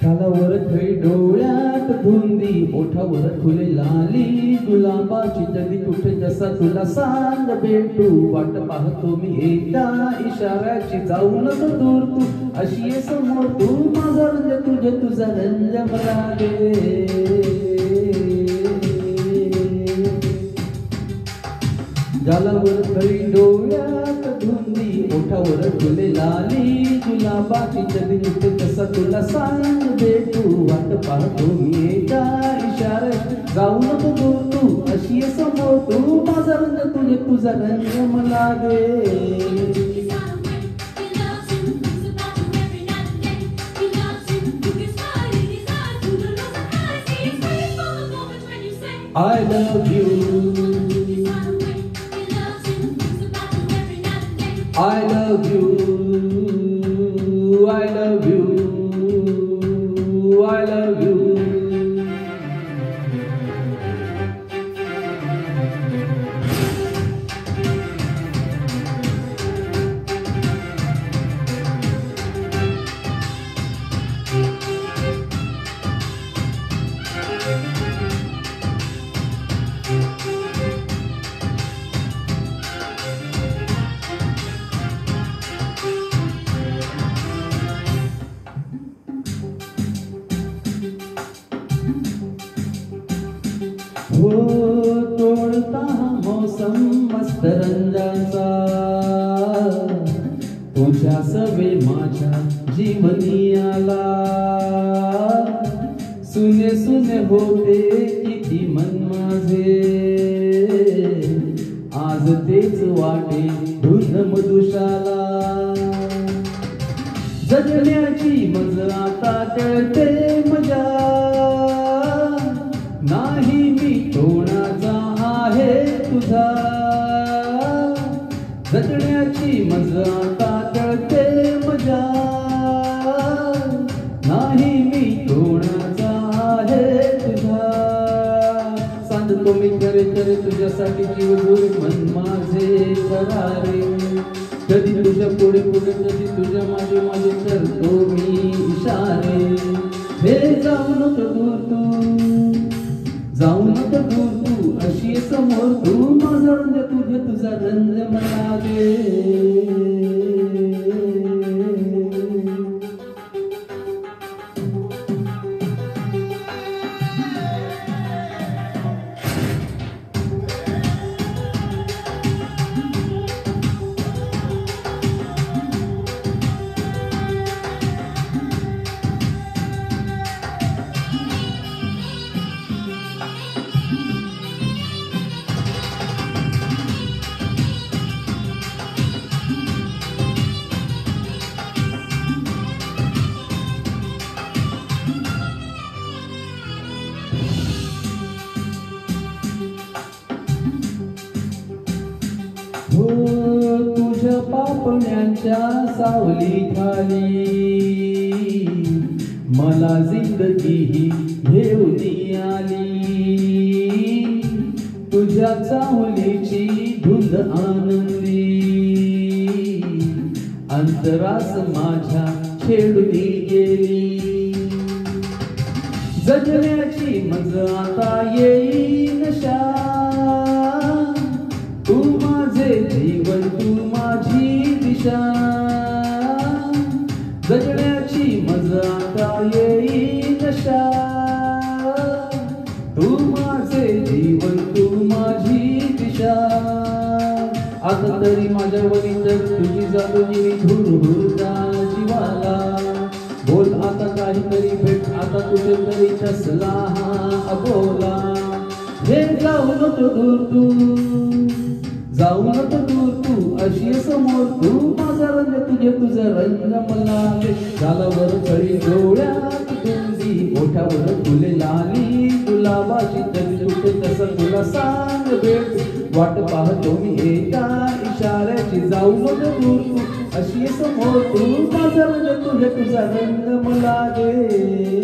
कालावर खळी डोळ्यात धुंदी, ओठावर फुले लाली गुलाबाची जगी कुठे जसा तुला सांग भेटू, वाट पाहतो मी एकदा इशाऱ्याची, जाऊ नको दूर तू अशी ये समोर तू, माझा रंग तुझा रंग मला दे. गालावर खळी डोळ्यात धुंदी, ओठावर फुले लाली गुलाबाची जगी कुठे जसा तुला सांग भेटू, वाट पाहतो मी एका इशाऱ्यात, जाऊ नको दूर तू अशी ये समोर तू, माझा रंग तुझा रंग मला दे. I love you, I love you, I love you, I love you. हो तोडता हा मौसम मस्त रंगाचा, तुझ्या सवे माझ्या जीवनी आला, सुने सुने होते किती मन माझे, आज तेच वाटे धुन मधुशाला, जगण्याची मज आता कळते मजा, नाही मी कोणाचा आहे तुझा, जगण्याची मज आता कळते मजा, नाही मी कोणाचा आहे तुझा, सांगतो मी खरे खरे तुझ्यासाठी जीव गोरी मन माझे करारे, कधी तुझ्या पुढे पुढे कधी तुझ्या मागे मागे करतो मी इशारे, हे जाऊ नको दूर तू, जाऊ नको दूर तू अशी समोर तू, माझा रंग तुझा रंग मला दे. हो तुझ्या पापण्यांच्या सावली खाली, मला जिंदगी ही घेऊन आली, तुझ्या चाहुलीची धुंद आनंदी, अंतरास माझ्या छेडली गेली, जगण्याची मज आता येईन नशा, तू माझे जीवन तू माझी दिशा, जगण्याची मज आता येईन नशा, तू माझे जीवन तू माझी दिशा, आता तरी माझ्या वरी तर तुझी जादू धुर हुरता जीवाला, बोल आता काहीतरी भेट आता कुठेतरी ठसला हा अबोला. हे जाऊ नको दूर तू, जाऊ नको दूर तू, अशी समोर तू, माझा रंग तुझा रंग मला दे. गालावर खळी डोळ्यात तुंदी, ओठावर फुले लाली गुलाबाची, कधी तुटे तसं तुला सांग भेट. वाट पाहतो मी एका इशाऱ्याची, जाऊ नको दूर तू, अशी समोर तू, माझा रंग तुझा रंग मला दे.